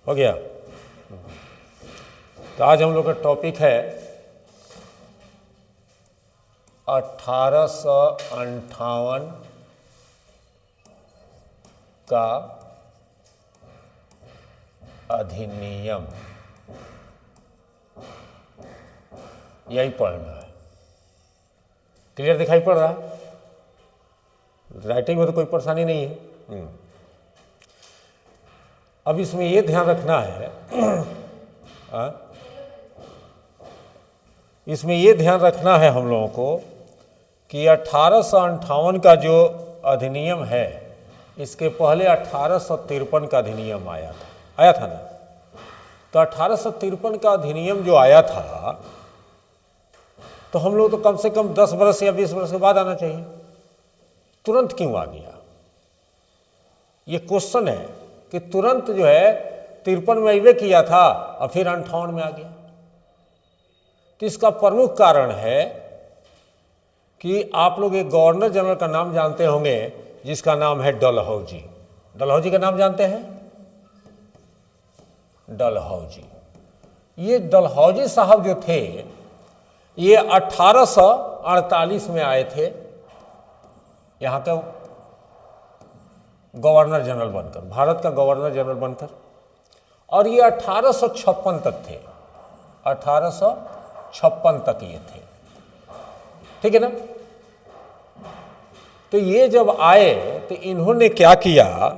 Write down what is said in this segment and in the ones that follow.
हो गया। तो आज हम लोग का टॉपिक है 1858 का अधिनियम, यही पढ़ना है। क्लियर दिखाई पड़ रहा है? राइटिंग में तो कोई परेशानी नहीं है। अब इसमें ये ध्यान रखना है इसमें ये ध्यान रखना है हम लोगों को कि 1858 का जो अधिनियम है, इसके पहले 1853 का अधिनियम आया था ना। तो 1853 का अधिनियम जो आया था, तो हम लोग तो कम से कम 10 वर्ष या 20 वर्ष के बाद आना चाहिए। तुरंत क्यों आ गया? ये क्वेश्चन है कि तुरंत जो है 53 में अइबे किया था और फिर 58 में आ गया। तो इसका प्रमुख कारण है कि आप लोग एक गवर्नर जनरल का नाम जानते होंगे, जिसका नाम है डलहौजी। डलहौजी का नाम जानते हैं? डलहौजी। ये डलहौजी साहब जो थे, ये 1848 में आए थे यहाँ के गवर्नर जनरल बनकर, भारत का गवर्नर जनरल बनकर, और ये 1856 तक थे। 1856 तक ये थे, ठीक है ना। तो ये जब आए तो इन्होंने क्या किया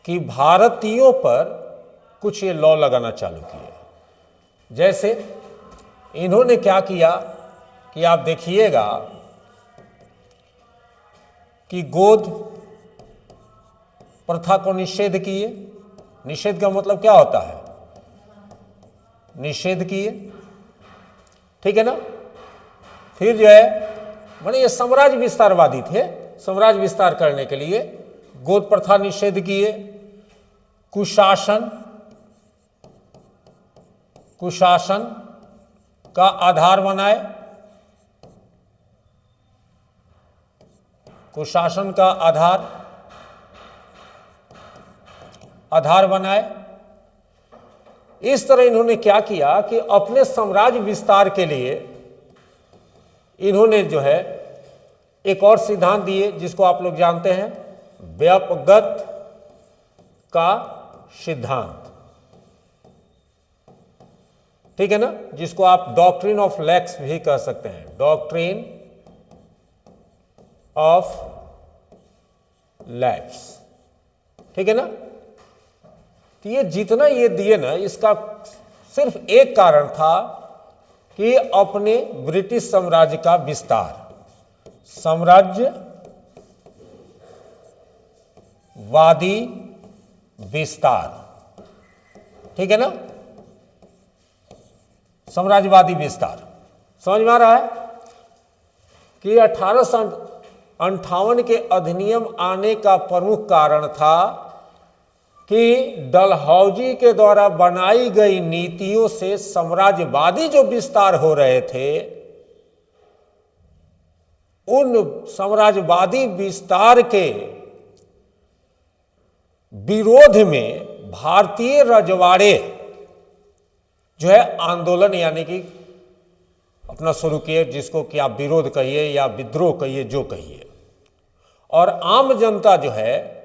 कि भारतीयों पर कुछ ये लॉ लगाना चालू किए। जैसे इन्होंने क्या किया कि आप देखिएगा कि गोद प्रथा को निषेध किए। निषेध का मतलब क्या होता है? निषेध किए, ठीक है ना। फिर जो है माने ये साम्राज्य विस्तारवादी थे, साम्राज्य विस्तार करने के लिए गोद प्रथा निषेध किए। कुशासन का आधार बनाए, कुशासन का आधार बनाए। इस तरह इन्होंने क्या किया कि अपने साम्राज्य विस्तार के लिए इन्होंने जो है एक और सिद्धांत दिए, जिसको आप लोग जानते हैं, व्यापगत का सिद्धांत, ठीक है ना, जिसको आप डॉक्ट्रिन ऑफ लैक्स भी कह सकते हैं। डॉक्ट्रिन ऑफ लैप्स, ठीक है ना। तो ये जितना ये दिए ना, इसका सिर्फ एक कारण था कि अपने ब्रिटिश साम्राज्य का विस्तार, साम्राज्यवादी विस्तार, ठीक है ना, साम्राज्यवादी विस्तार। समझ में आ रहा है कि 1858 के अधिनियम आने का प्रमुख कारण था कि डलहौजी के द्वारा बनाई गई नीतियों से साम्राज्यवादी जो विस्तार हो रहे थे, उन साम्राज्यवादी विस्तार के विरोध में भारतीय रजवाड़े जो है आंदोलन, यानी कि अपना शुरू किए, जिसको कि आप विरोध कहिए या विद्रोह कहिए, जो कहिए। और आम जनता जो है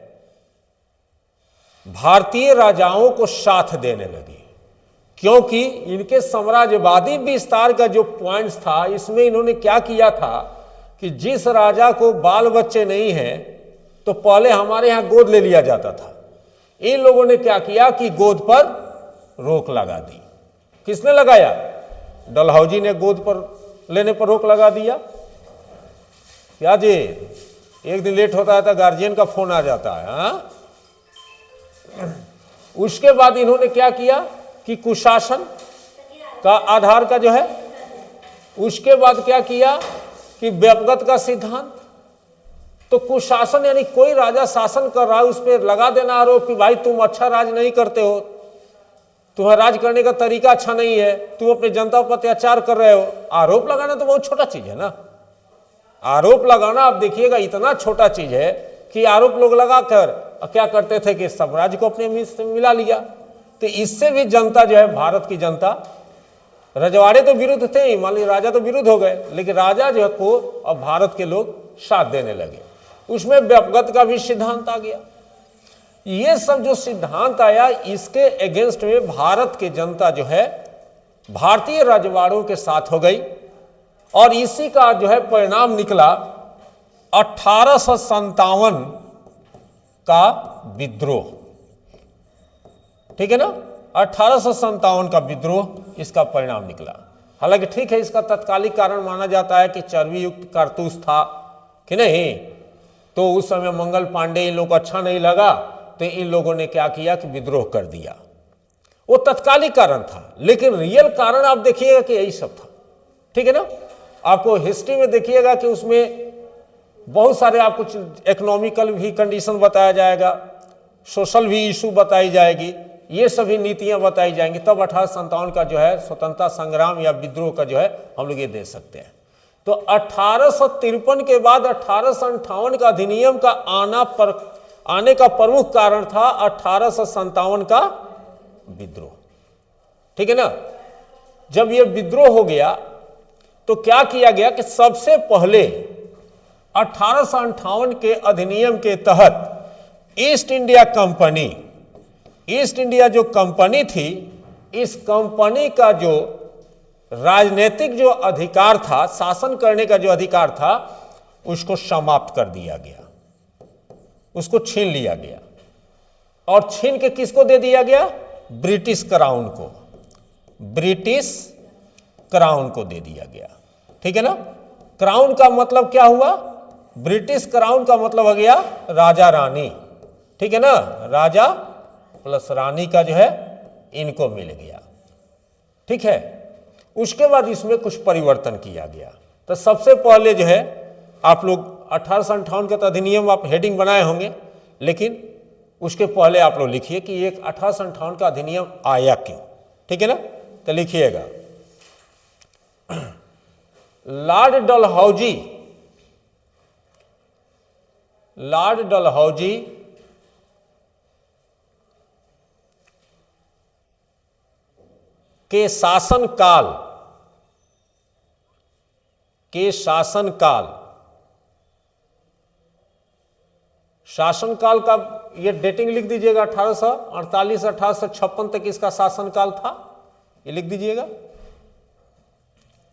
भारतीय राजाओं को साथ देने लगी, क्योंकि इनके साम्राज्यवादी विस्तार का जो पॉइंट्स था, इसमें इन्होंने क्या किया था कि जिस राजा को बाल बच्चे नहीं हैं, तो पहले हमारे यहां गोद ले लिया जाता था। इन लोगों ने क्या किया कि गोद पर रोक लगा दी। किसने लगाया? डलहौजी ने गोद पर लेने पर रोक लगा दिया। क्या जी, एक दिन लेट होता है तो गार्जियन का फोन आ जाता है। हाँ, उसके बाद इन्होंने क्या किया कि कुशासन का आधार का जो है, उसके बाद क्या किया कि व्यापगत का सिद्धांत। तो कुशासन यानी कोई राजा शासन कर रहा है, उस पर लगा देना आरोप कि भाई तुम अच्छा राज नहीं करते हो, तुम्हारा राज करने का तरीका अच्छा नहीं है, तुम अपने जनता पर अत्याचार कर रहे हो। आरोप लगाना तो बहुत छोटा चीज है ना। आरोप लगाना आप देखिएगा इतना छोटा चीज है कि आरोप लोग लगाकर क्या करते थे कि साम्राज्य को अपने से मिला लिया। तो इससे भी जनता जो है, भारत की जनता, रजवाड़े तो विरुद्ध थे ही, मान लीजिए राजा तो विरुद्ध हो गए, लेकिन राजा जो है को अब भारत के लोग साथ देने लगे। उसमें व्यापगत का भी सिद्धांत आ गया। ये सब जो सिद्धांत आया, इसके अगेंस्ट में भारत की जनता जो है भारतीय रजवाड़ों के साथ हो गई, और इसी का जो है परिणाम निकला 1857 का विद्रोह। ठीक है ना, 1857 का विद्रोह इसका परिणाम निकला। हालांकि ठीक है, इसका तत्कालिक कारण माना जाता है कि चर्बी युक्त कारतूस था कि नहीं, तो उस समय मंगल पांडे इन लोगों को अच्छा नहीं लगा, तो इन लोगों ने क्या किया कि विद्रोह कर दिया। वो तत्कालिक कारण था, लेकिन रियल कारण आप देखिएगा कि यही सब था। ठीक है ना, आपको हिस्ट्री में देखिएगा कि उसमें बहुत सारे आपको इकोनॉमिकल भी कंडीशन बताया जाएगा, सोशल भी इशू बताई जाएगी, ये सभी नीतियां बताई जाएंगी, तब 1857 का जो है स्वतंत्रता संग्राम या विद्रोह का जो है हम लोग ये दे सकते हैं। तो 1853 के बाद 1858 का अधिनियम का आने का प्रमुख कारण था 1857 का विद्रोह। ठीक है ना, जब ये विद्रोह हो गया तो क्या किया गया कि सबसे पहले 1858 के अधिनियम के तहत east India company, east India जो कंपनी थी, इस कंपनी का जो राजनीतिक जो अधिकार था, शासन करने का जो अधिकार था, उसको समाप्त कर दिया गया, उसको छीन लिया गया। और छीन के किसको दे दिया गया? ब्रिटिश क्राउन को, ब्रिटिश क्राउन को दे दिया गया। ठीक है ना, क्राउन का मतलब क्या हुआ? ब्रिटिश क्राउन का मतलब हो गया राजा रानी। ठीक है ना, राजा प्लस रानी का जो है इनको मिल गया। ठीक है, उसके बाद इसमें कुछ परिवर्तन किया गया। तो सबसे पहले जो है आप लोग 1858 का तो अधिनियम आप हेडिंग बनाए होंगे, लेकिन उसके पहले आप लोग लिखिए कि एक 1858 का अधिनियम आया क्यों। ठीक है ना, तो लिखिएगा लॉर्ड डलहौजी, लॉर्ड डलहौजी के शासनकाल का ये डेटिंग लिख दीजिएगा, 1848 1856 तक इसका शासनकाल था, ये लिख दीजिएगा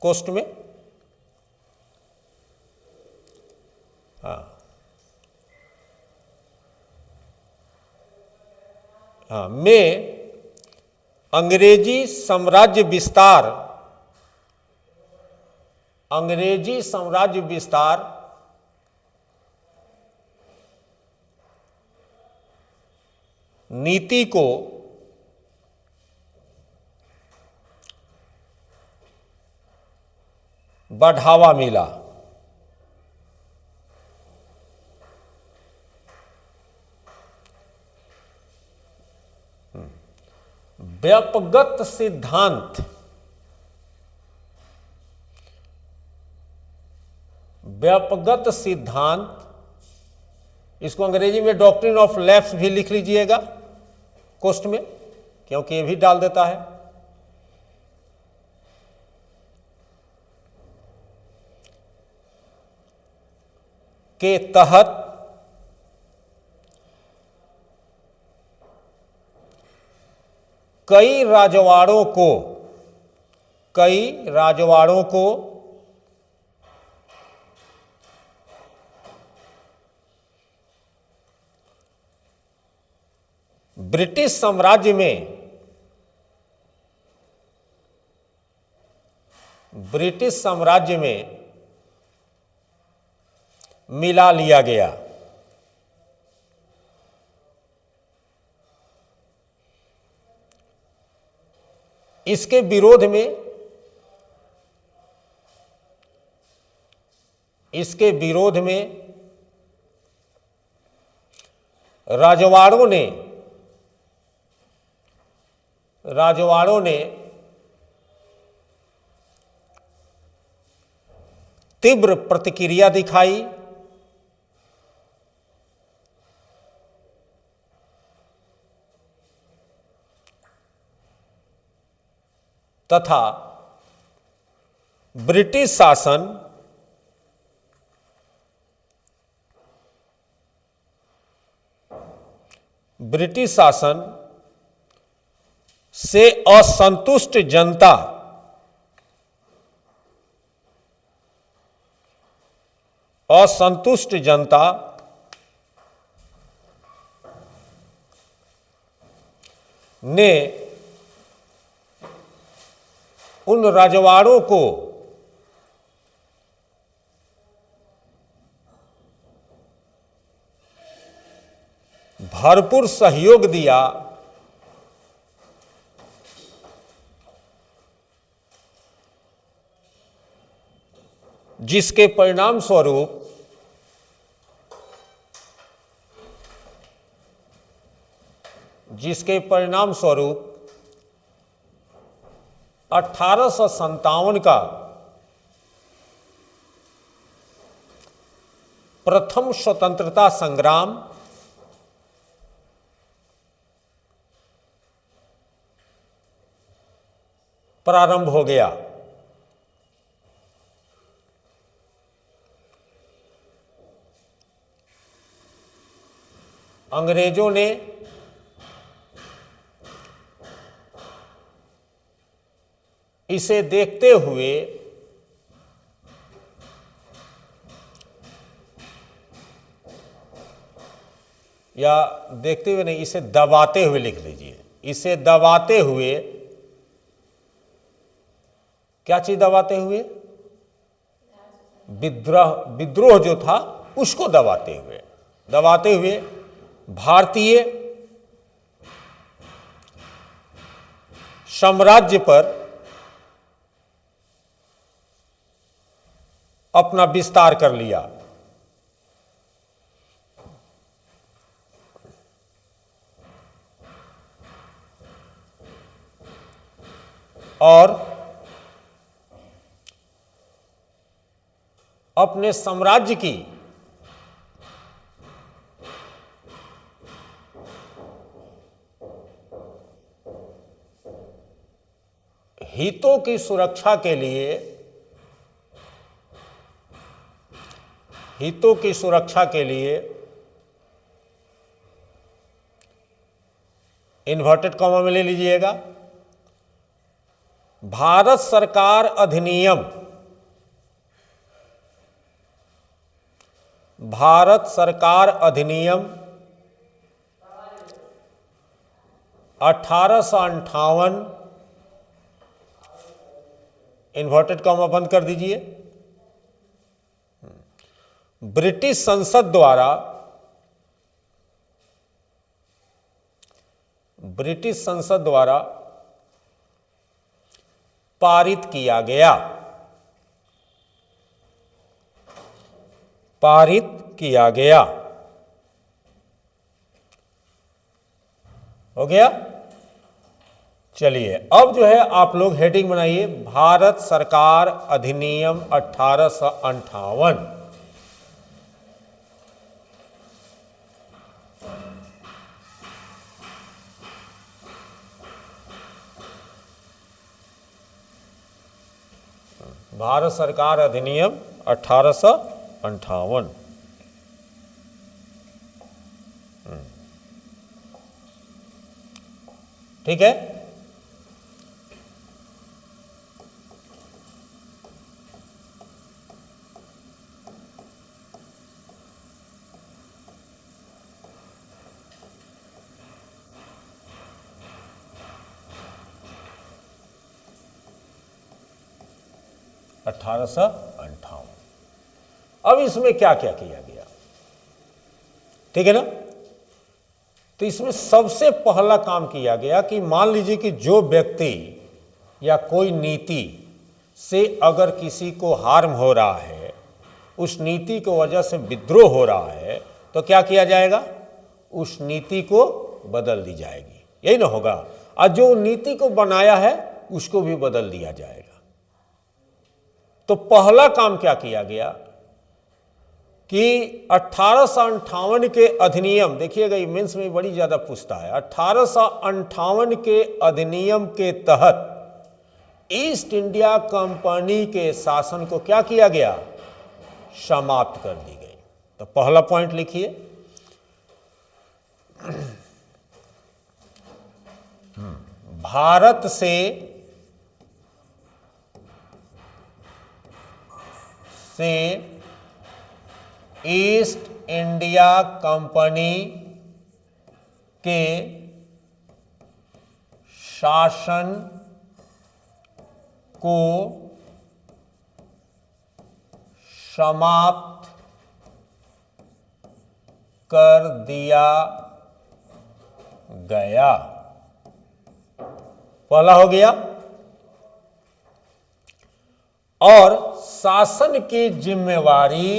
कोष्ट में। हाँ, में अंग्रेजी साम्राज्य विस्तार नीति को बढ़ावा मिला। व्यापगत सिद्धांत, व्यापगत सिद्धांत, इसको अंग्रेजी में डॉक्ट्रिन ऑफ लैप्स भी लिख लीजिएगा कोष्ट में, क्योंकि ये भी डाल देता है। के तहत कई राजवाड़ों को ब्रिटिश साम्राज्य में मिला लिया गया। इसके विरोध में राजवाड़ों ने तीव्र प्रतिक्रिया दिखाई। तथा ब्रिटिश शासन से असंतुष्ट जनता ने उन रजवाड़ों को भरपूर सहयोग दिया, जिसके परिणाम स्वरूप जिसके परिणाम स्वरूप 1857 का प्रथम स्वतंत्रता संग्राम प्रारंभ हो गया। अंग्रेजों ने इसे देखते हुए या देखते हुए नहीं, इसे दबाते हुए लिख लीजिए, इसे दबाते हुए, क्या चीज दबाते हुए? विद्रोह जो था उसको दबाते हुए भारतीय साम्राज्य पर अपना विस्तार कर लिया। और अपने साम्राज्य की हितों की सुरक्षा के लिए इन्वर्टेड कॉमा में ले लीजिएगा, भारत सरकार अधिनियम 1858 इन्वर्टेड कॉमा बंद कर दीजिए, ब्रिटिश संसद द्वारा पारित किया गया। हो गया। चलिए अब जो है आप लोग हेडिंग बनाइए, भारत सरकार अधिनियम 1858। भारत सरकार अधिनियम 1858। ठीक है। अब इसमें क्या क्या किया गया, ठीक है ना। तो इसमें सबसे पहला काम किया गया कि मान लीजिए कि जो व्यक्ति या कोई नीति से अगर किसी को हार्म हो रहा है, उस नीति की वजह से विद्रोह हो रहा है, तो क्या किया जाएगा? उस नीति को बदल दी जाएगी, यही ना होगा। और जो नीति को बनाया है उसको भी बदल दिया जाएगा। तो पहला काम क्या किया गया कि 1858 के अधिनियम, देखिएगा ये मेंस में बड़ी ज्यादा पूछता है, 1858 के अधिनियम के तहत ईस्ट इंडिया कंपनी के शासन को क्या किया गया, समाप्त कर दी गई। तो पहला पॉइंट लिखिए, भारत से ईस्ट इंडिया कंपनी के शासन को समाप्त कर दिया गया। पहला हो गया। और शासन की जिम्मेवारी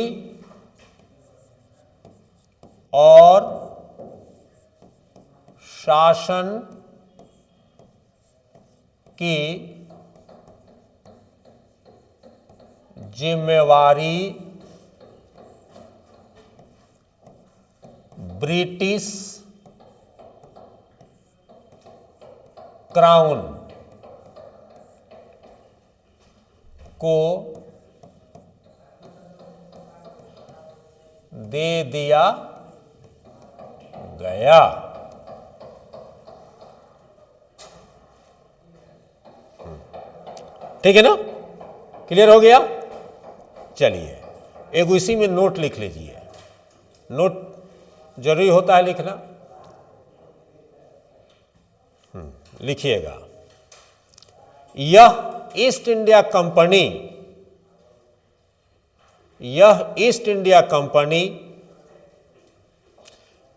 और शासन की जिम्मेवारी ब्रिटिश क्राउन को दे दिया गया। ठीक है ना, क्लियर हो गया। चलिए एक इसी में नोट लिख लीजिए, नोट जरूरी होता है लिखना। लिखिएगा, यह ईस्ट इंडिया कंपनी, यह ईस्ट इंडिया कंपनी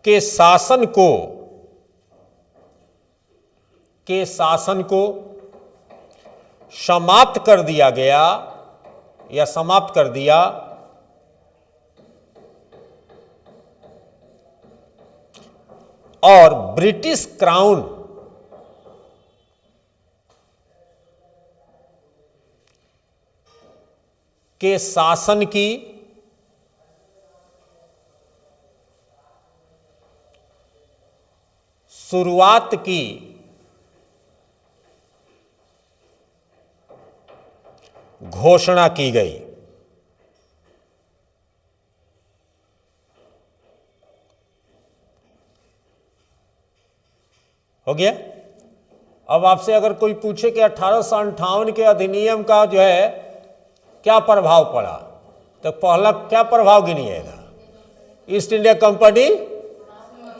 के शासन को समाप्त कर दिया गया या समाप्त कर दिया और ब्रिटिश क्राउन के शासन की शुरुआत की घोषणा की गई। हो गया। अब आपसे अगर कोई पूछे कि 1858 के अधिनियम का जो है क्या प्रभाव पड़ा, तो पहला क्या प्रभाव गिनिएगा, ईस्ट इंडिया कंपनी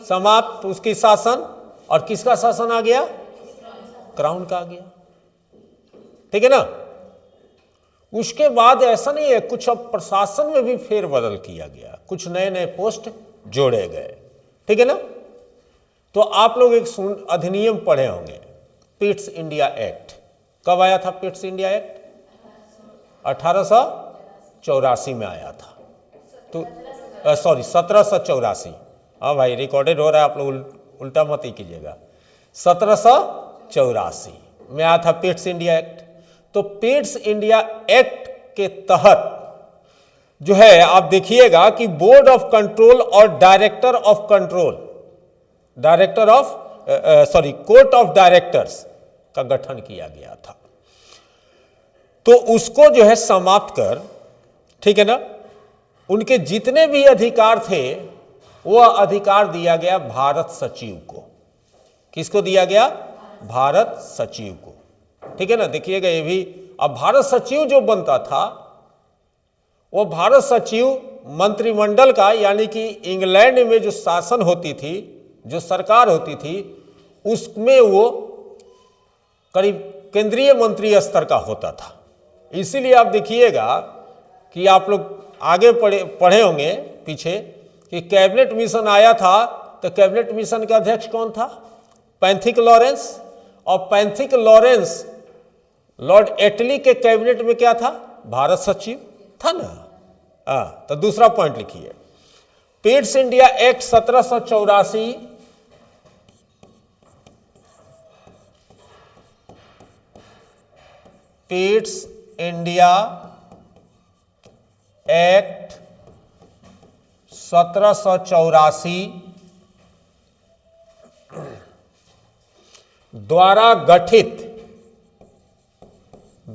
समाप्त, उसकी शासन, और किसका शासन आ गया, क्राउन का आ गया। ठीक है ना। उसके बाद ऐसा नहीं है, कुछ अब प्रशासन में भी फेरबदल किया गया, कुछ नए नए पोस्ट जोड़े गए। ठीक है ना। तो आप लोग एक अधिनियम पढ़े होंगे, पिट्स इंडिया एक्ट। कब आया था पिट्स इंडिया एक्ट? 1884 में आया था। तो सॉरी 1784। हाँ भाई, रिकॉर्डेड हो रहा है, आप लोग उल्टा मत ही कीजिएगा। 1784 में आया था पिट्स इंडिया एक्ट। तो पिट्स इंडिया एक्ट के तहत जो है, आप देखिएगा कि बोर्ड ऑफ कंट्रोल और director of control, court of directors का गठन किया गया था। तो उसको जो है समाप्त कर, ठीक है ना, उनके जितने भी अधिकार थे वह अधिकार दिया गया भारत सचिव को। किसको दिया गया? भारत सचिव को। ठीक है ना। देखिएगा ये भी, अब भारत सचिव जो बनता था वो भारत सचिव मंत्रिमंडल का, यानी कि इंग्लैंड में जो शासन होती थी, जो सरकार होती थी, उसमें वो करीब केंद्रीय मंत्री स्तर का होता था। इसीलिए आप देखिएगा कि आप लोग आगे पढ़े होंगे पीछे कि कैबिनेट मिशन आया था, तो कैबिनेट मिशन का अध्यक्ष कौन था? Pethick Lawrence. और पैंथिक लॉरेंस लॉर्ड एटली के कैबिनेट में क्या था? भारत सचिव था ना। तो दूसरा पॉइंट लिखिए, Pitt's India act 1784 Pitt's India act 1784 द्वारा गठित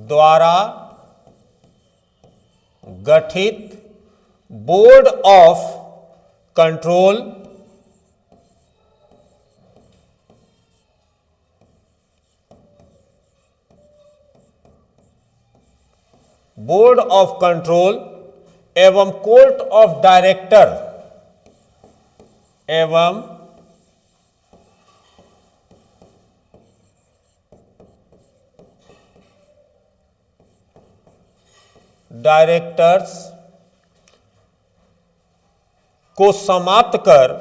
द्वारा गठित बोर्ड ऑफ कंट्रोल एवं कोर्ट ऑफ डायरेक्टर एवं डायरेक्टर्स को समाप्त कर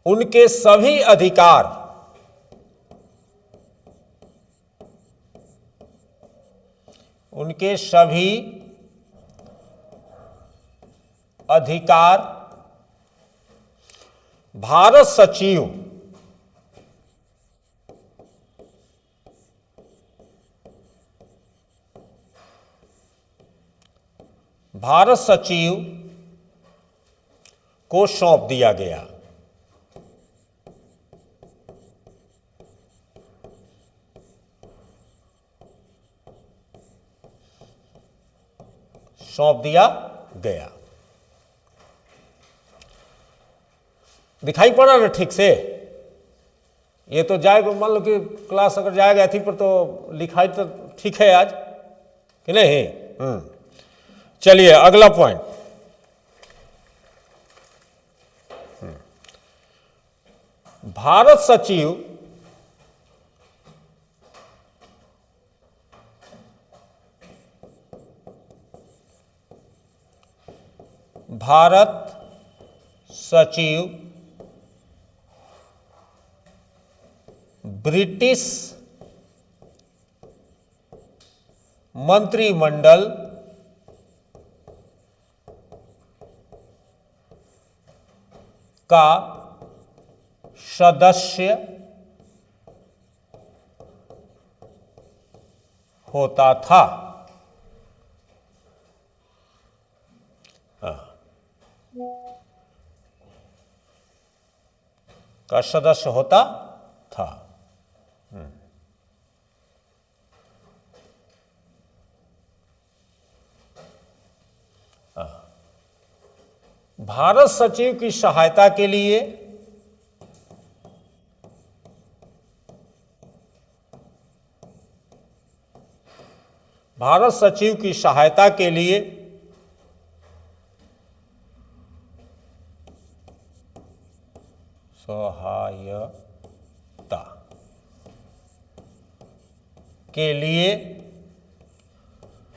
उनके सभी अधिकार भारत सचिव को सौंप दिया गया। दिखाई पड़ा ना ठीक से? ये तो जाएगा, मान लो कि क्लास अगर जाएगा थी पर तो लिखाई तो ठीक है आज कि नहीं? चलिए अगला पॉइंट। भारत सचिव ब्रिटिश मंत्रिमंडल का सदस्य होता था। का सदस्य होता था। भारत सचिव की सहायता के लिए सहायता के लिए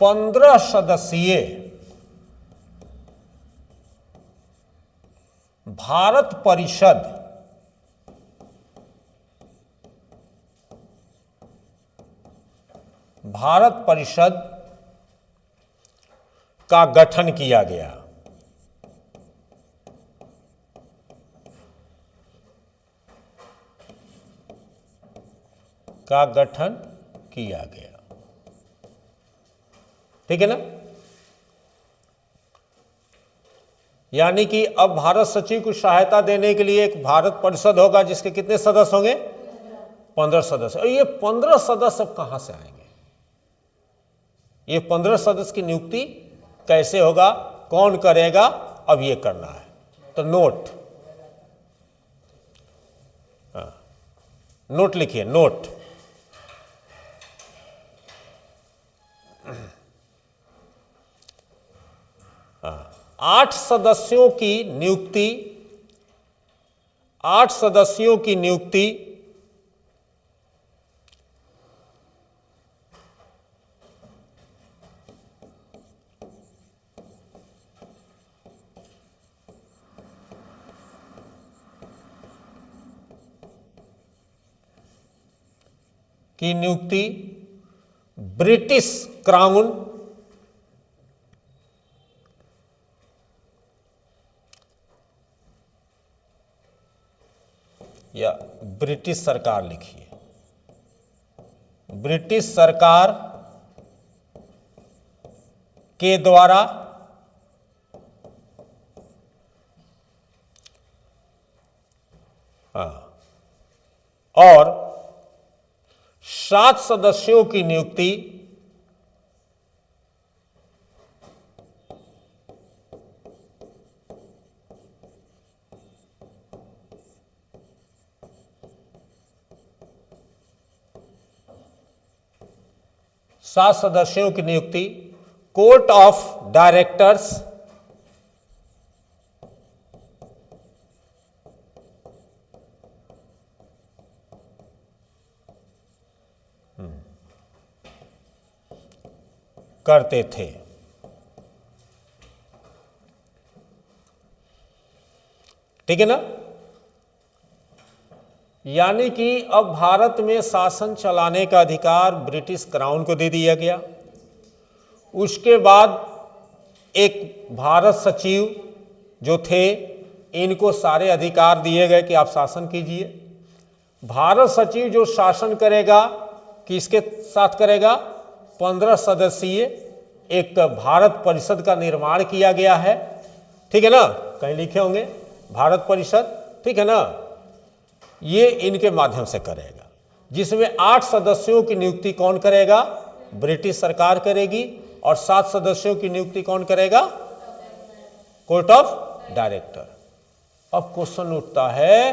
15 सदस्यीय भारत परिषद का गठन किया गया। ठीक है ना? यानी कि अब भारत सचिव को सहायता देने के लिए एक भारत परिषद होगा जिसके कितने सदस्य होंगे? 15 सदस्य। और ये 15 सदस्य अब कहां से आएंगे? ये 15 सदस्य की नियुक्ति कैसे होगा, कौन करेगा, अब ये करना है। तो नोट लिखिए। नोट 8 सदस्यों की नियुक्ति ब्रिटिश क्राउन या ब्रिटिश सरकार लिखिए, ब्रिटिश सरकार के द्वारा 7 सदस्यों की नियुक्ति कोर्ट ऑफ डायरेक्टर्स करते थे। ठीक है ना? यानी कि अब भारत में शासन चलाने का अधिकार ब्रिटिश क्राउन को दे दिया गया। उसके बाद एक भारत सचिव जो थे, इनको सारे अधिकार दिए गए कि आप शासन कीजिए। भारत सचिव जो शासन करेगा, किसके साथ करेगा? 15 सदस्यीय एक भारत परिषद का निर्माण किया गया है। ठीक है ना? कहीं लिखे होंगे भारत परिषद, ठीक है ना? ये इनके माध्यम से करेगा, जिसमें 8 सदस्यों की नियुक्ति कौन करेगा? ब्रिटिश सरकार करेगी। और 7 सदस्यों की नियुक्ति कौन करेगा? Court of director. अब क्वेश्चन उठता है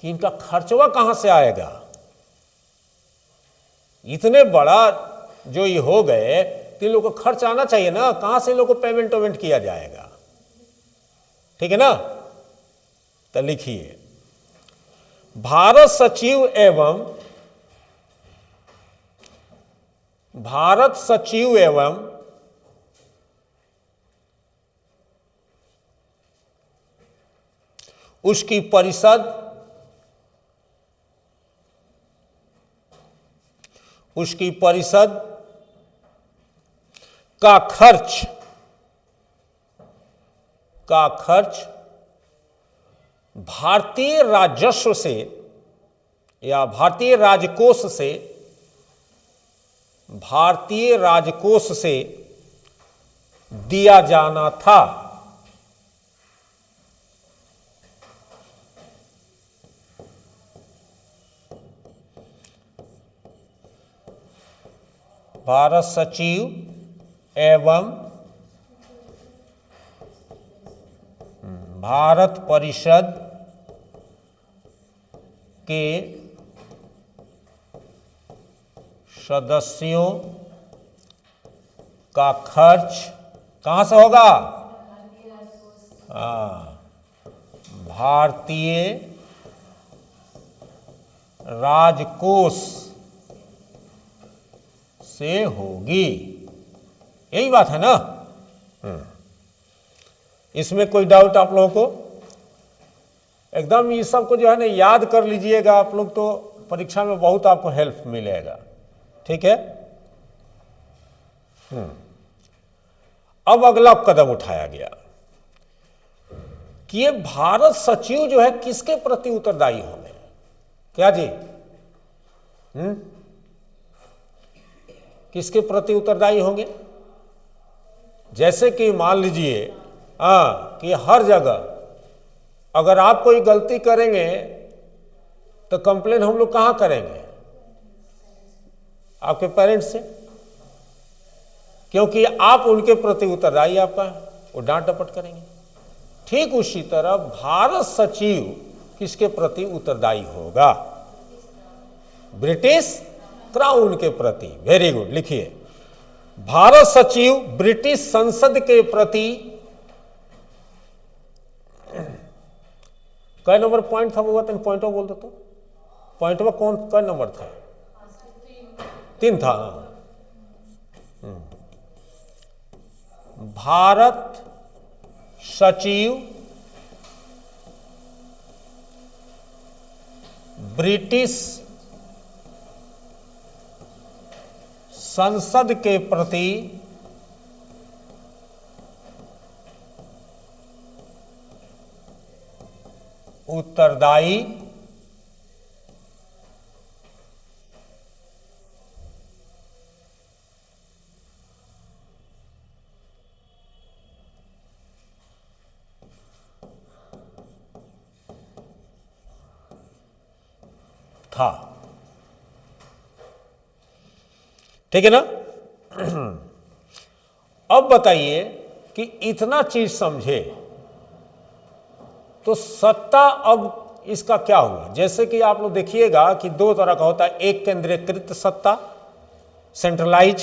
कि इनका खर्चवा कहां से आएगा? इतने बड़ा जो ये हो गए तो इन लोगों को खर्च आना चाहिए ना, कहां से इन लोगों को पेमेंट वेमेंट किया जाएगा? ठीक है ना? तो लिखिए, भारत सचिव एवं उसकी परिषद का खर्च भारतीय राजस्व से या भारतीय राजकोष से दिया जाना था। भारत सचिव एवं भारत परिषद के सदस्यों का खर्च कहां से होगा? भारतीय राजकोष से होगी। यही बात है ना? इसमें कोई डाउट आप लोगों को? एकदम ये सब को जो है ना याद कर लीजिएगा आप लोग, तो परीक्षा में बहुत आपको हेल्प मिलेगा। ठीक है? अब अगला कदम उठाया गया कि ये भारत सचिव जो है किसके प्रति उत्तरदायी होंगे? क्या जी? किसके प्रति उत्तरदायी होंगे? जैसे कि मान लीजिए कि हर जगह अगर आप कोई गलती करेंगे तो कंप्लेन हम लोग कहां करेंगे? आपके पेरेंट्स से, क्योंकि आप उनके प्रति उत्तरदायी आपका है, वो डांट डपट करेंगे। ठीक उसी तरह भारत सचिव किसके प्रति उत्तरदायी होगा? ब्रिटिश क्राउन के प्रति। वेरी गुड, लिखिए, भारत सचिव ब्रिटिश संसद के प्रति कई नंबर पॉइंट था वो तो पॉइंट बोल दो तो पॉइंट में कौन कई नंबर था? 3 था। भारत सचिव ब्रिटिश संसद के प्रति उत्तरदायी था। ठीक है ना। अब बताइए कि इतना चीज समझे तो सत्ता अब इसका क्या हुआ। जैसे कि आप लोग देखिएगा कि दो तरह का होता है, एक केंद्रीकृत सत्ता सेंट्रलाइज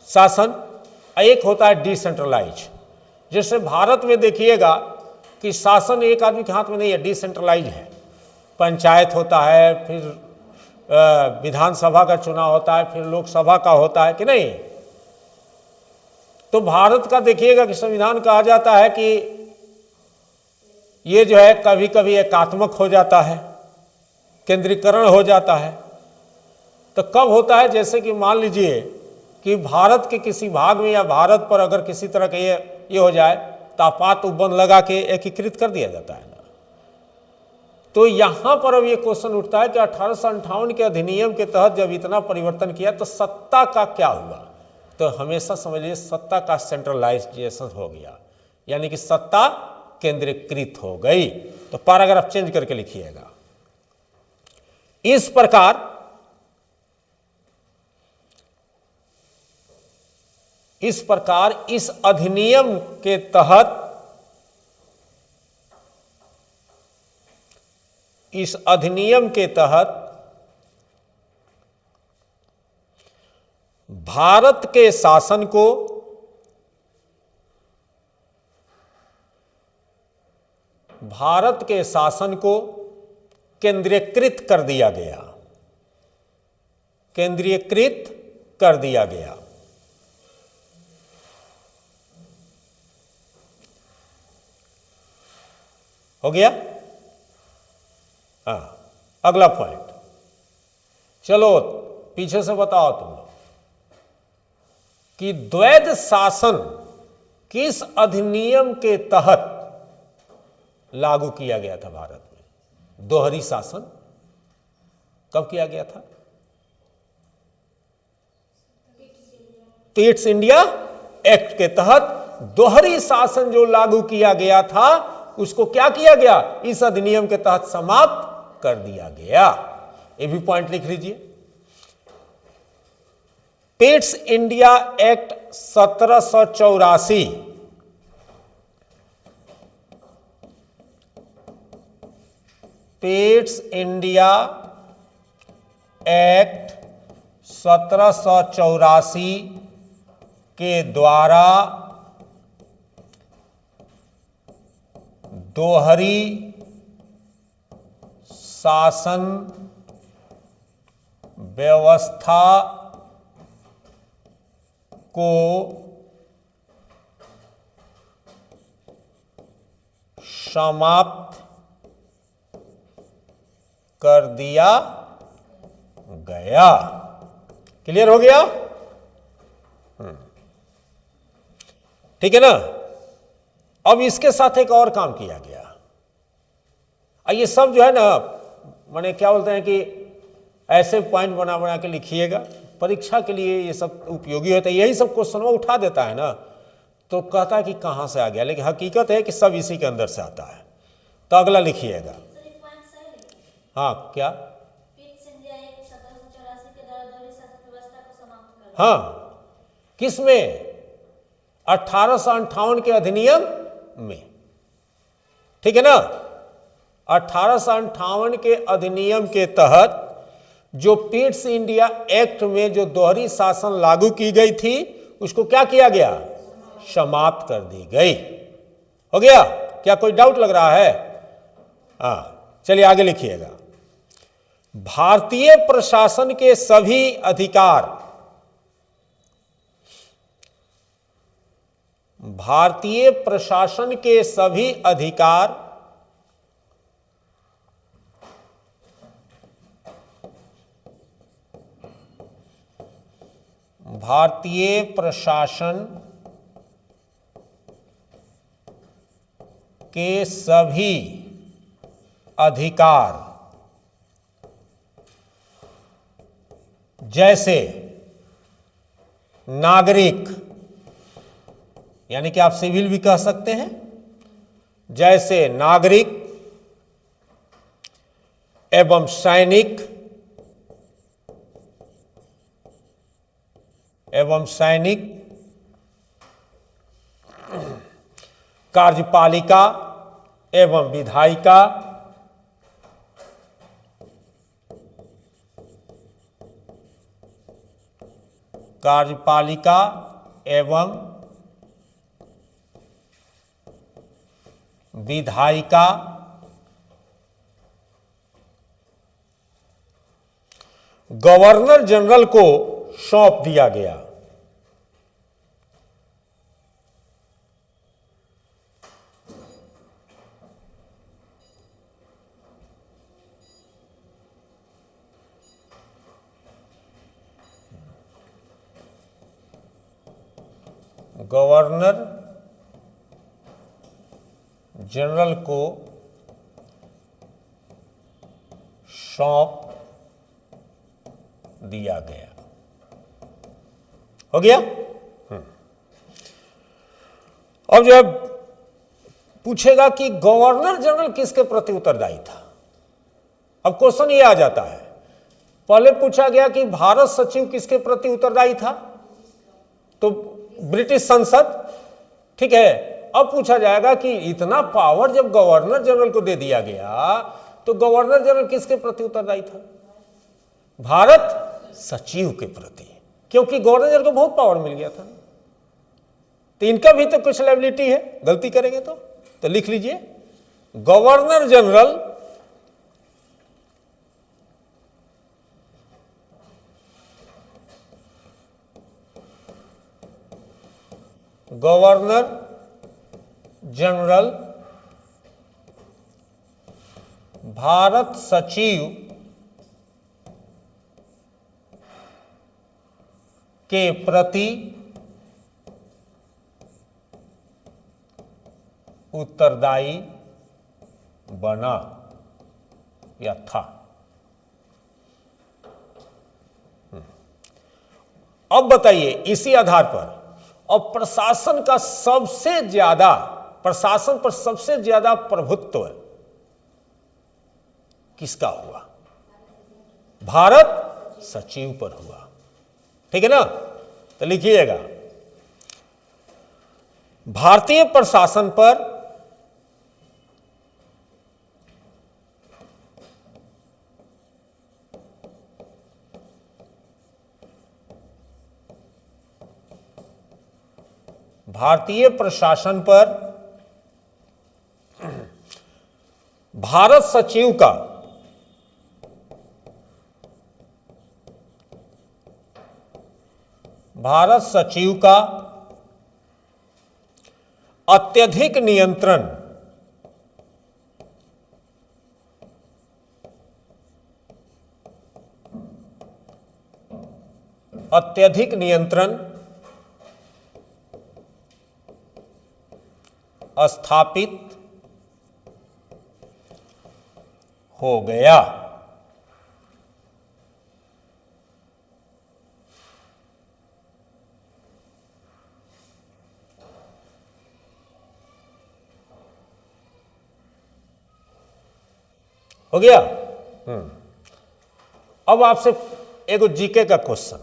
शासन, एक होता है डिसेंट्रलाइज। जैसे भारत में देखिएगा कि शासन एक आदमी के हाथ में नहीं है, डिसेंट्रलाइज है। पंचायत होता है, फिर विधानसभा का चुनाव होता है, फिर लोकसभा का होता है कि नहीं। तो भारत का देखिएगा कि संविधान कहा जाता है कि ये जो है कभी कभी एकात्मक हो जाता है, केंद्रीकरण हो जाता है। तो कब होता है, जैसे कि मान लीजिए कि भारत के किसी भाग में या भारत पर अगर किसी तरह का ये हो जाए तो आपात उपबंध लगा के एकीकृत कर दिया जाता है ना। तो यहां पर अब ये क्वेश्चन उठता है कि 1858 के अधिनियम के तहत जब इतना परिवर्तन किया तो सत्ता का क्या हुआ। तो हमेशा समझिए सत्ता का सेंट्रलाइजेशन हो गया, यानी कि सत्ता केंद्रीकृत हो गई। तो पैराग्राफ चेंज करके लिखिएगा, इस प्रकार इस अधिनियम के तहत भारत के शासन को केंद्रीकृत कर दिया गया, हो गया। हाँ, अगला पॉइंट, चलो पीछे से बताओ तुम लोग कि द्वैध शासन किस अधिनियम के तहत लागू किया गया था भारत में। दोहरी शासन कब किया गया था? पिट्स इंडिया एक्ट के तहत दोहरी शासन जो लागू किया गया था उसको क्या किया गया, इस अधिनियम के तहत समाप्त कर दिया गया। ये भी पॉइंट लिख लीजिए। Pitt's India act 1784 Pitt's India act 1784 के द्वारा दोहरी शासन व्यवस्था को समाप्त कर दिया गया। क्लियर हो गया? ठीक है ना। अब इसके साथ एक और काम किया गया। ये सब जो है ना, माने क्या बोलते हैं कि ऐसे पॉइंट बना बना के लिखिएगा, परीक्षा के लिए ये सब उपयोगी होता है। यही सब क्वेश्चन वो उठा देता है ना, तो कहता है कि कहाँ से आ गया, लेकिन हकीकत है कि सब इसी के अंदर से आता है। तो अगला लिखिएगा। हाँ, क्या? हाँ, किसमें? 1858 के अधिनियम में, ठीक है ना। 1858 के अधिनियम के तहत जो पिट्स इंडिया एक्ट में जो दोहरी शासन लागू की गई थी उसको क्या किया गया, समाप्त कर दी गई। हो गया? क्या कोई डाउट लग रहा है? हाँ, चलिए आगे लिखिएगा। भारतीय प्रशासन के सभी अधिकार भारतीय प्रशासन के सभी अधिकार भारतीय प्रशासन के सभी अधिकार जैसे नागरिक, यानी कि आप सिविल भी कह सकते हैं, जैसे नागरिक एवं सैनिक एवं सैनिक कार्यपालिका एवं विधायिका कार्यपालिका एवं विधायिका गवर्नर जनरल को सौंप दिया गया। गवर्नर जनरल को सौंप दिया गया। हो गया। अब जब पूछेगा कि गवर्नर जनरल किसके प्रति उत्तरदायी था, अब क्वेश्चन ये आ जाता है। पहले पूछा गया कि भारत सचिव किसके प्रति उत्तरदायी था, तो ब्रिटिश संसद, ठीक है। अब पूछा जाएगा कि इतना पावर जब गवर्नर जनरल को दे दिया गया तो गवर्नर जनरल किसके प्रति उत्तरदायी था, भारत सचिव के प्रति, क्योंकि गवर्नर जनरल को बहुत पावर मिल गया था। तो इनका भी तो कुछ लायबिलिटी है, गलती करेंगे तो लिख लीजिए गवर्नर जनरल भारत सचिव के प्रति उत्तरदायी बना या था। अब बताइए इसी आधार पर, और प्रशासन पर सबसे ज्यादा प्रभुत्व किसका हुआ, भारत सचिव पर हुआ, ठीक है ना। तो लिखिएगा भारतीय प्रशासन पर भारत सचिव का अत्यधिक नियंत्रण स्थापित हो गया। हो गया। अब आपसे एक जीके का क्वेश्चन,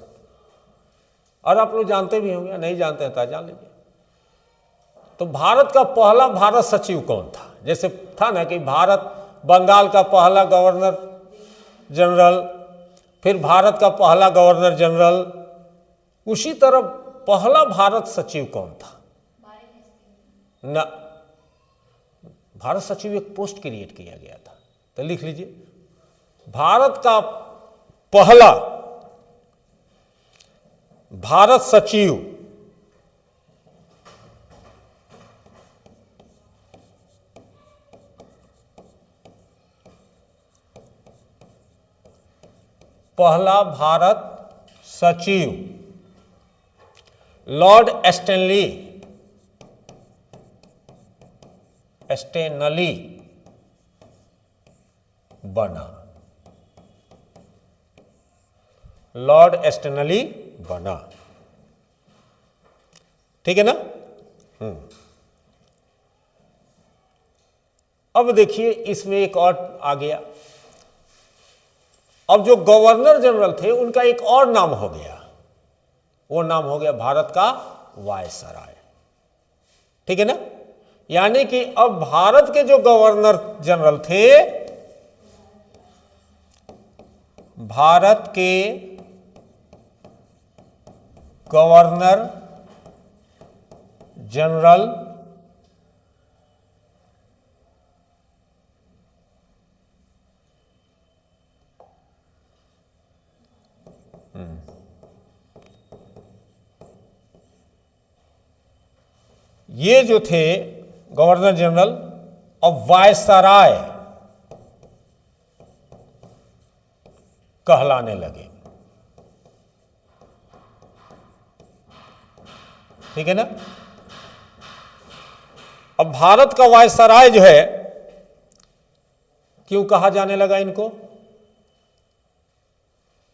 और आप लोग जानते भी होंगे, नहीं जानते हैं तो जान लीजिए। तो भारत का पहला भारत सचिव कौन था, जैसे था ना कि बंगाल का पहला गवर्नर जनरल, फिर भारत का पहला गवर्नर जनरल, उसी तरह पहला भारत सचिव कौन था ना, भारत सचिव एक पोस्ट क्रिएट किया गया था। तो लिख लीजिए भारत का पहला भारत सचिव लॉर्ड स्टेनली बना। लॉर्ड स्टेनली बना, ठीक है ना। अब देखिए इसमें एक और आ गया। अब जो गवर्नर जनरल थे उनका एक और नाम हो गया, वो नाम हो गया भारत का वायसराय। ठीक है ना। यानी कि अब भारत के जो गवर्नर जनरल थे, भारत के गवर्नर जनरल ये जो थे गवर्नर जनरल अब वायसराय कहलाने लगे। ठीक है ना। अब भारत का वायसराय जो है क्यों कहा जाने लगा इनको,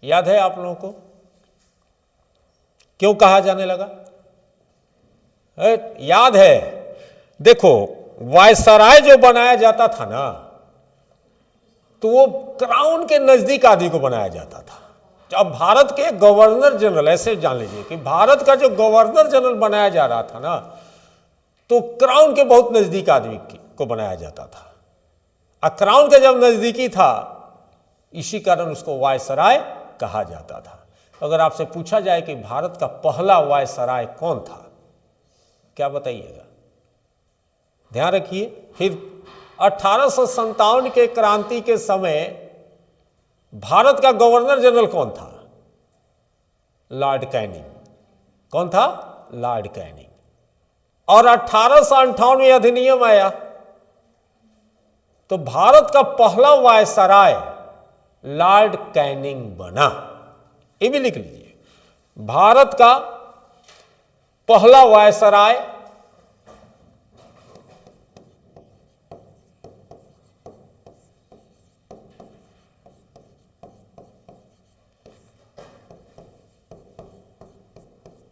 याद है आप लोगों को क्यों कहा जाने लगा? याद है। देखो वायसराय जो बनाया जाता था ना, तो वो क्राउन के नजदीक आदमी को बनाया जाता था। अब भारत के गवर्नर जनरल, ऐसे जान लीजिए कि भारत का जो गवर्नर जनरल बनाया जा रहा था ना, तो क्राउन के बहुत नजदीक आदमी को बनाया जाता था। और क्राउन के जब नजदीकी था, इसी कारण उसको वायसराय कहा जाता था। अगर आपसे पूछा जाए कि भारत का पहला वायसराय कौन था, क्या बताइएगा? ध्यान रखिए। फिर 1857 के क्रांति के समय भारत का गवर्नर जनरल कौन था? Lord Canning. कौन था? Lord Canning. और 1858 में अधिनियम आया, तो भारत का पहला वायसराय लॉर्ड कैनिंग बना। ये भी लिख लीजिए, भारत का पहला वायसराय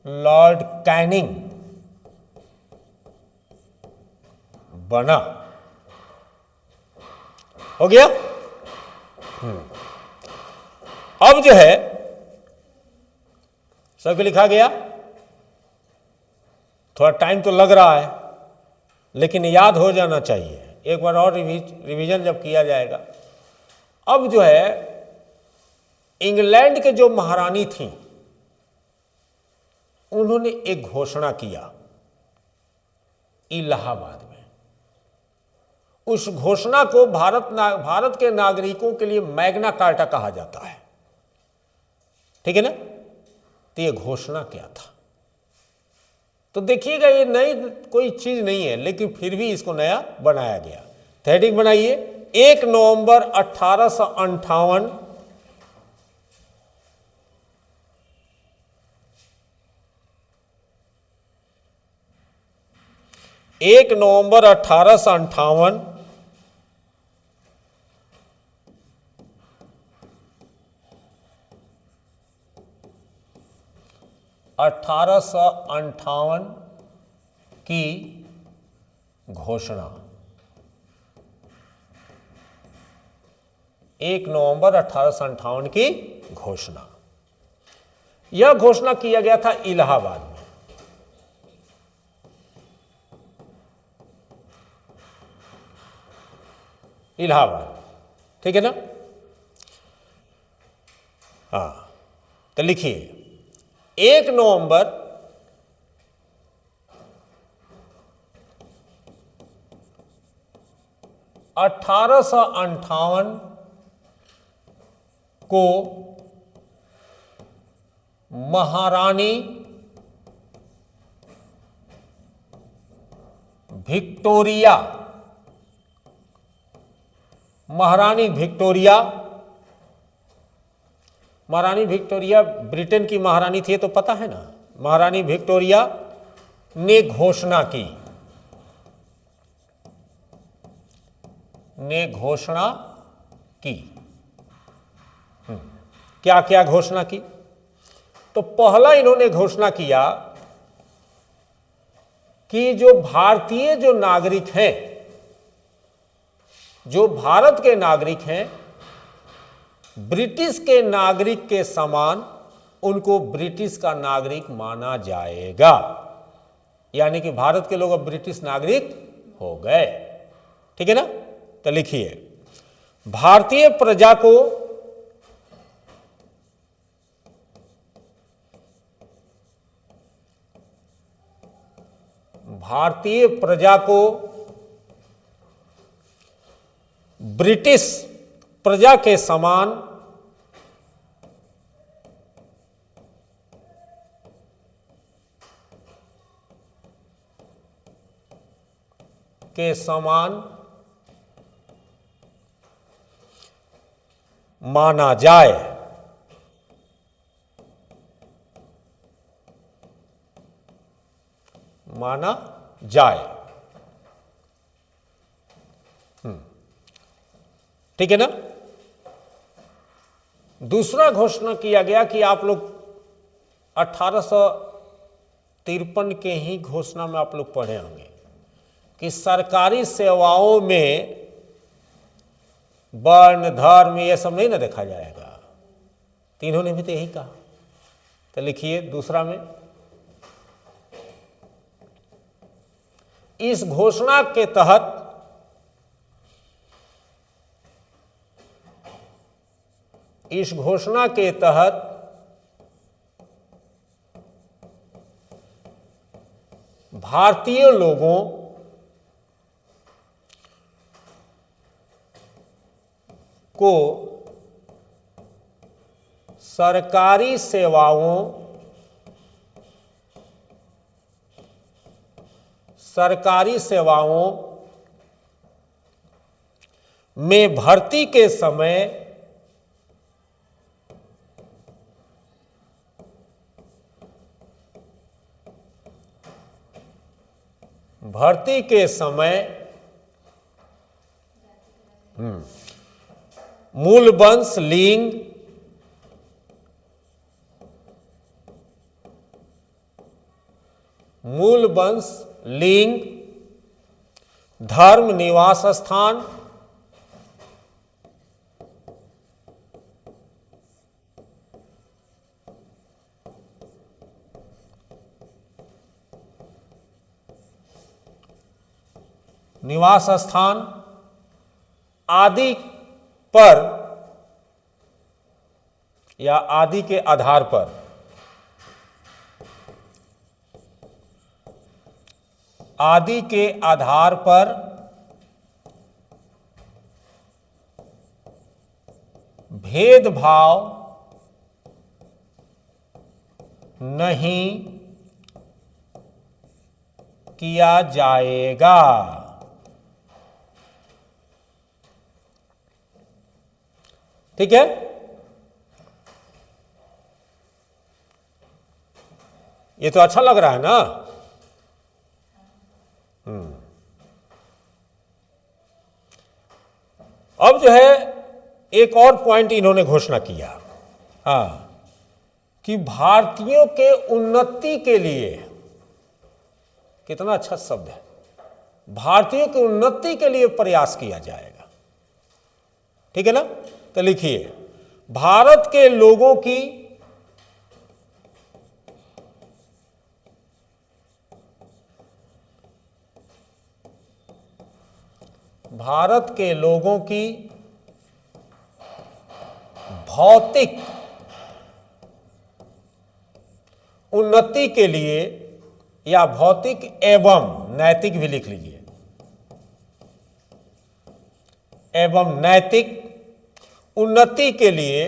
लॉर्ड कैनिंग बना। हो गया। अब जो है सब लिखा गया। थोड़ा टाइम तो लग रहा है, लेकिन याद हो जाना चाहिए। एक बार और रिवीजन जब किया जाएगा। अब जो है इंग्लैंड के जो महारानी थी, उन्होंने एक घोषणा किया इलाहाबाद में। उस घोषणा को भारत के नागरिकों के लिए मैग्ना कार्टा कहा जाता है। ठीक है ना। तो ये घोषणा क्या था? तो देखिएगा, ये नई कोई चीज नहीं है, लेकिन फिर भी इसको नया बनाया गया। हेडिंग बनाइए, 1 नवंबर 1858 1 नवंबर 1858 1858 की घोषणा। 1 नवंबर 1858 की घोषणा। यह घोषणा किया गया था इलाहाबाद में। इलाहाबाद। ठीक है ना। हाँ, तो लिखिए 1 नवंबर 1858 को महारानी विक्टोरिया, महारानी विक्टोरिया ब्रिटेन की महारानी थी, तो पता है ना। महारानी विक्टोरिया ने घोषणा की क्या क्या घोषणा की? तो पहला इन्होंने घोषणा किया कि जो भारतीय जो नागरिक हैं, जो भारत के नागरिक हैं, ब्रिटिश के नागरिक के समान उनको ब्रिटिश का नागरिक माना जाएगा। यानी कि भारत के लोग अब ब्रिटिश नागरिक हो गए। ठीक है ना। तो लिखिए, भारतीय प्रजा को ब्रिटिश प्रजा के समान माना जाए। ठीक है ना। दूसरा घोषणा किया गया कि आप लोग 1853 के ही घोषणा में आप लोग पढ़े होंगे कि सरकारी सेवाओं में वर्ण धर्म ये सब नहीं ना देखा जाएगा। तीनों ने भी तो यही कहा। तो लिखिए दूसरा में, इस घोषणा के तहत भारतीय लोगों को सरकारी सेवाओं में भर्ती के समय मूल वंश, लिंग, धर्म, निवास स्थान, आदि पर या आदि के आधार पर भेदभाव नहीं किया जाएगा। ठीक है। ये तो अच्छा लग रहा है ना। अब जो है एक और पॉइंट इन्होंने घोषणा किया, कि भारतीयों के उन्नति के लिए, कितना अच्छा शब्द है, भारतीयों की उन्नति के लिए प्रयास किया जाएगा। ठीक है ना। तो लिखिए, भारत के लोगों की भौतिक उन्नति के लिए, या भौतिक एवं नैतिक भी लिख लीजिए, एवं नैतिक उन्नति के लिए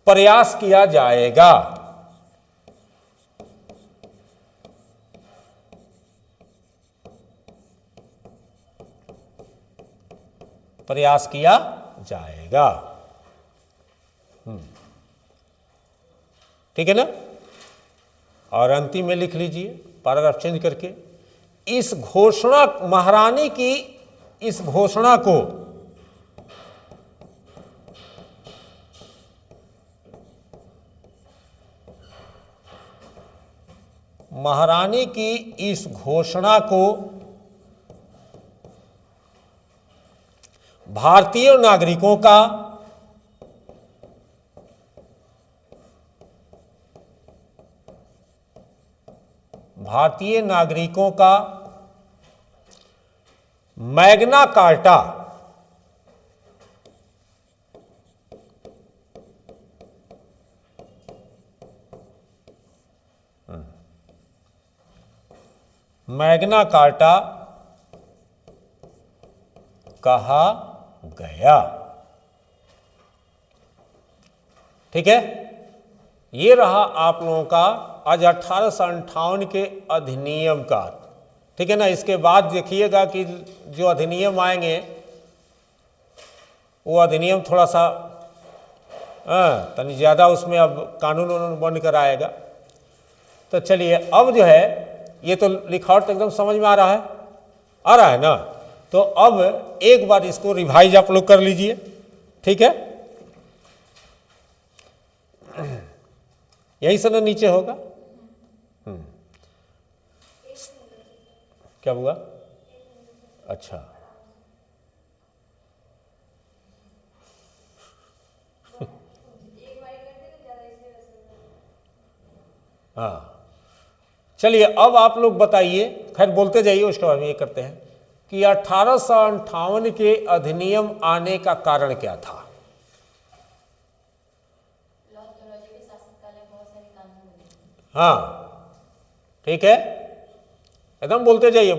प्रयास किया जाएगा। ठीक है ना। और अंतिम में लिख लीजिए पैराग्राफ चेंज करके, इस घोषणा, महारानी की इस घोषणा को महारानी की इस घोषणा को भारतीय नागरिकों का मैग्ना कार्टा कहा गया। ठीक है, ये रहा आप लोगों का आज 1858 के अधिनियम का। ठीक है ना। इसके बाद देखिएगा कि जो अधिनियम आएंगे वो अधिनियम थोड़ा सा तनी ज़्यादा उसमें अब कानून बन कर आएगा। तो चलिए अब जो है ये तो लिखावट एकदम समझ में आ रहा है ना। तो अब एक बार इसको रिवाइज आप लोग कर लीजिए। ठीक है, यही से ना नीचे होगा। क्या हुआ? अच्छा, हाँ चलिए अब आप लोग बताइए, खैर बोलते जाइए, उसके बाद में ये करते हैं कि 1858 के अधिनियम आने का कारण क्या था। हाँ ठीक है, एकदम बोलते जाइए।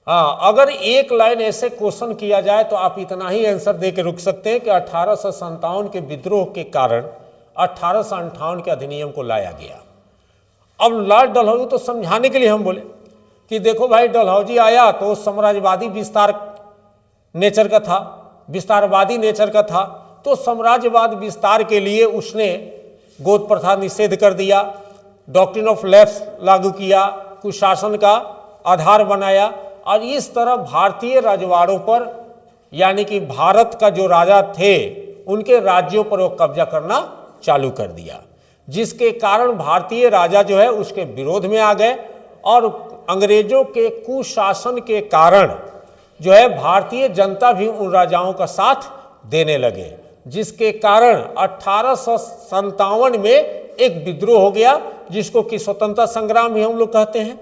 हाँ, अगर एक लाइन ऐसे क्वेश्चन किया जाए तो आप इतना ही आंसर दे के रुक सकते हैं कि 1857 के विद्रोह के कारण 1858 के अधिनियम को लाया गया। अब लॉर्ड डलहौजी तो समझाने के लिए हम बोले कि देखो भाई, डलहौजी आया तो साम्राज्यवादी विस्तारवादी नेचर का था। तो साम्राज्यवाद विस्तार के लिए उसने गोद प्रथा निषेध कर दिया, डॉक्ट्रिन ऑफ लैप्स लागू किया, कुशासन का आधार बनाया, और इस तरह भारतीय राजवाड़ों पर यानी कि भारत का जो राजा थे उनके राज्यों पर वो कब्जा करना चालू कर दिया, जिसके कारण भारतीय राजा जो है उसके विरोध में आ गए। और अंग्रेजों के कुशासन के कारण जो है भारतीय जनता भी उन राजाओं का साथ देने लगे, जिसके कारण 1857 में एक विद्रोह हो गया, जिसको कि स्वतंत्रता संग्राम भी हम लोग कहते हैं।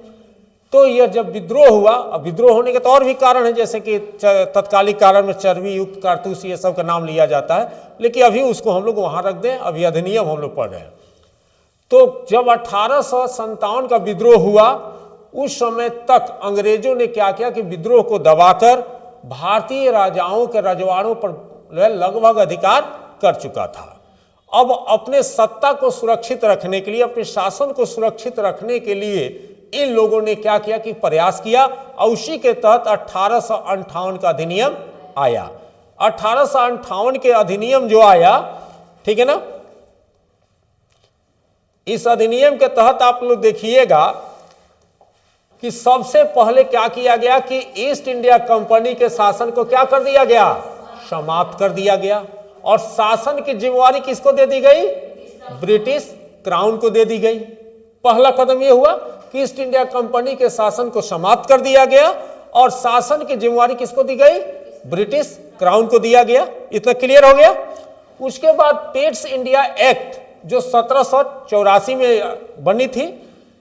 तो यह जब विद्रोह हुआ, अब विद्रोह होने के तो और भी कारण है, जैसे कि तत्कालिक कारण में चर्बी युक्त कारतूस ये सब का नाम लिया जाता है, लेकिन अभी उसको हम लोग वहां रख दें, अभी अधिनियम हम लोग पढ़ रहे हैं। तो जब 1857 का विद्रोह हुआ, उस समय तक अंग्रेजों ने क्या किया कि विद्रोह को दबाकर भारतीय राजाओं के रजवाड़ों पर लगभग अधिकार कर चुका था। अब अपने सत्ता को सुरक्षित रखने के लिए, अपने शासन को सुरक्षित रखने के लिए इन लोगों ने क्या किया कि प्रयास किया, और उसी के तहत 1858 का अधिनियम आया। 1858 के अधिनियम जो आया, ठीक है ना, इस अधिनियम के तहत आप लोग देखिएगा कि सबसे पहले क्या किया गया कि ईस्ट इंडिया कंपनी के शासन को क्या कर दिया गया, समाप्त कर दिया गया। और शासन की जिम्मेवारी किसको दे दी गई, ब्रिटिश क्राउन को दे दी गई। पहला कदम यह हुआ कि ईस्ट इंडिया कंपनी के शासन को समाप्त कर दिया गया और शासन की जिम्मेवारी किसको दी गई, ब्रिटिश क्राउन को दिया गया। इतना क्लियर हो गया। उसके बाद पेट्स इंडिया एक्ट जो 1784 में बनी थी,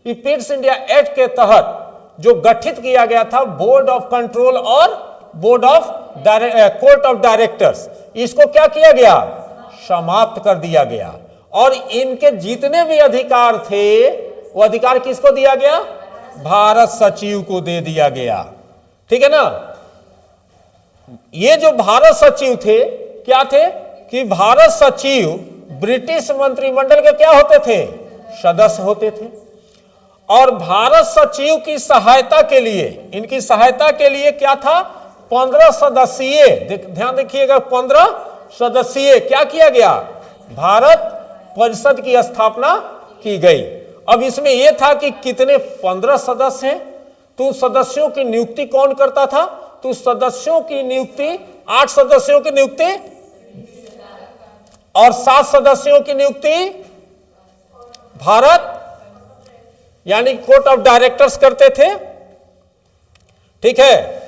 ये पेट्स इंडिया एक्ट के तहत जो गठित किया गया था बोर्ड ऑफ कंट्रोल और board of court of directors, इसको क्या किया गया, समाप्त कर दिया गया। और इनके जितने भी अधिकार थे वो अधिकार किसको दिया गया, भारत सचिव को दे दिया गया। ठीक है ना। ये जो भारत सचिव थे क्या थे कि भारत सचिव ब्रिटिश मंत्रिमंडल के क्या होते थे, सदस्य होते थे। और भारत सचिव की सहायता के लिए, इनकी सहायता के लिए क्या था, 15 सदस्यीय, ध्यान देखिएगा, 15 सदस्यीय क्या किया गया, भारत परिषद की स्थापना की गई। अब इसमें यह था कि कितने 15 सदस्य हैं, तो सदस्यों की नियुक्ति कौन करता था, तो सदस्यों की नियुक्ति 8 सदस्यों की नियुक्ति और 7 सदस्यों की नियुक्ति भारत यानी कोर्ट ऑफ डायरेक्टर्स करते थे। ठीक है।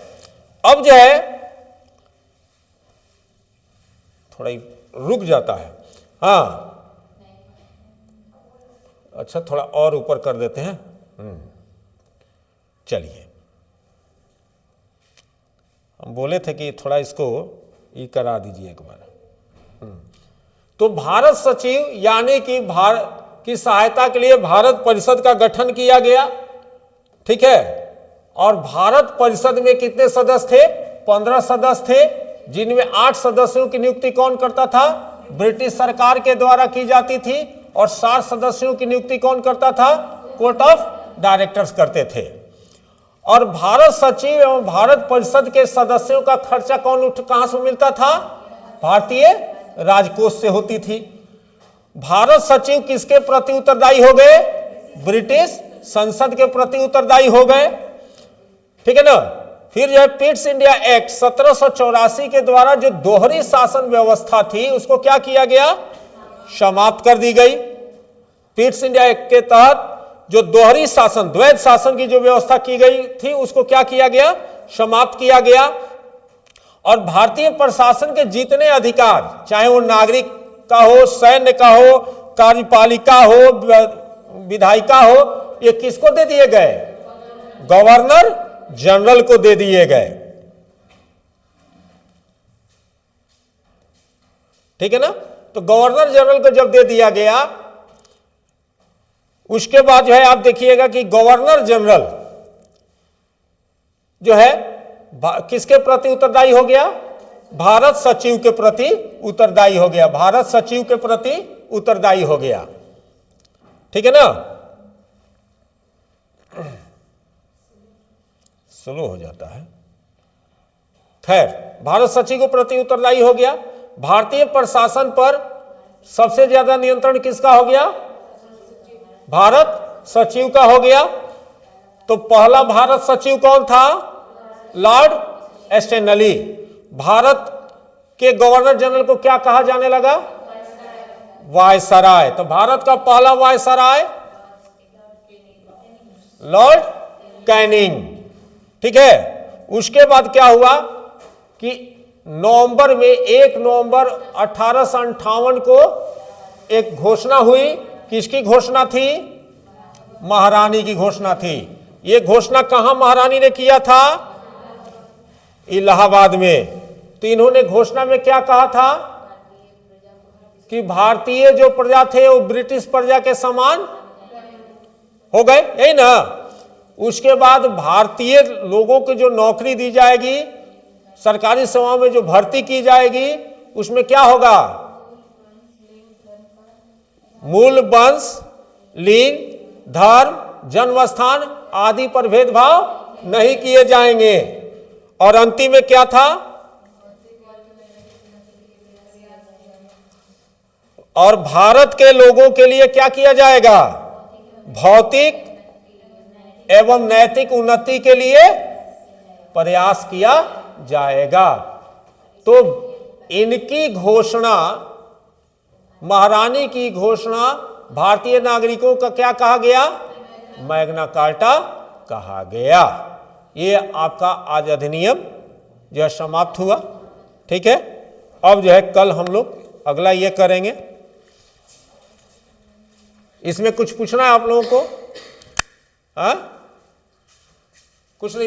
अब जो है थोड़ा ही रुक जाता है। हाँ अच्छा, थोड़ा और ऊपर कर देते हैं। चलिए, हम बोले थे कि थोड़ा इसको ये करा दीजिए एक बार। तो भारत सचिव यानी कि भारत की सहायता के लिए भारत परिषद का गठन किया गया, ठीक है। और भारत परिषद में कितने सदस्य थे? 15 सदस्य थे, जिनमें 8 सदस्यों की नियुक्ति कौन करता था? ब्रिटिश सरकार के द्वारा की जाती थी। और 7 सदस्यों की नियुक्ति कौन करता था? कोर्ट ऑफ डायरेक्टर्स करते थे। और भारत सचिव एवं भारत परिषद के सदस्यों का खर्चा कहां से मिलता था? भारतीय राजकोष से होती थी। भारत सचिव किसके प्रति उत्तरदायी हो गए? ब्रिटिश संसद के प्रति उत्तरदायी हो गए, ठीक है ना। फिर जो पिट्स इंडिया एक्ट 1784 के द्वारा जो दोहरी शासन व्यवस्था थी उसको क्या किया गया? समाप्त कर दी गई। पिट्स इंडिया एक्ट के तहत जो दोहरी शासन, द्वैध शासन की जो व्यवस्था की गई थी उसको क्या किया गया? समाप्त किया गया। और भारतीय प्रशासन के जितने अधिकार, चाहे वो नागरिक का हो, सैन्य का हो, कार्यपालिका हो, विधायिका हो, ये किसको दे दिए गए? गवर्नर जनरल को दे दिए गए, ठीक है ना। तो गवर्नर जनरल को जब दे दिया गया, उसके बाद जो है आप देखिएगा कि गवर्नर जनरल जो है किसके प्रति उत्तरदायी हो गया? भारत सचिव के प्रति उत्तरदायी हो गया। भारत सचिव के प्रति उत्तरदायी हो गया, ठीक है ना। स्लो हो जाता है। खैर, भारत सचिव के प्रति उत्तरदायी हो गया। भारतीय प्रशासन पर सबसे ज्यादा नियंत्रण किसका हो गया? भारत सचिव का हो गया। तो पहला भारत सचिव कौन था? लॉर्ड एस्टेनली। भारत के गवर्नर जनरल को क्या कहा जाने लगा? वायसराय। तो भारत का पहला वायसराय लॉर्ड कैनिंग, ठीक है। उसके बाद क्या हुआ कि नवंबर में 1 नवंबर 1858 को एक घोषणा हुई। किसकी घोषणा थी? महारानी की घोषणा थी। यह घोषणा कहां महारानी ने किया था? इलाहाबाद में। तो इन्होंने घोषणा में क्या कहा था कि भारतीय जो प्रजा थे वो ब्रिटिश प्रजा के समान हो गए, यही ना। उसके बाद भारतीय लोगों को जो नौकरी दी जाएगी, सरकारी सेवाओं में जो भर्ती की जाएगी, उसमें क्या होगा? मूल वंश, लिंग, धर्म, जन्म स्थान आदि पर भेदभाव नहीं किए जाएंगे। और अंतिम में क्या था? और भारत के लोगों के लिए क्या किया जाएगा? भौतिक एवं नैतिक उन्नति के लिए प्रयास किया जाएगा। तो इनकी घोषणा, महारानी की घोषणा भारतीय नागरिकों का क्या कहा गया? मैग्ना कार्टा कहा गया। ये आपका आज अधिनियम जो है समाप्त हुआ, ठीक है। अब जो है कल हम लोग अगला ये करेंगे। इसमें कुछ पूछना है आप लोगों को? हाँ, कुछ नहीं।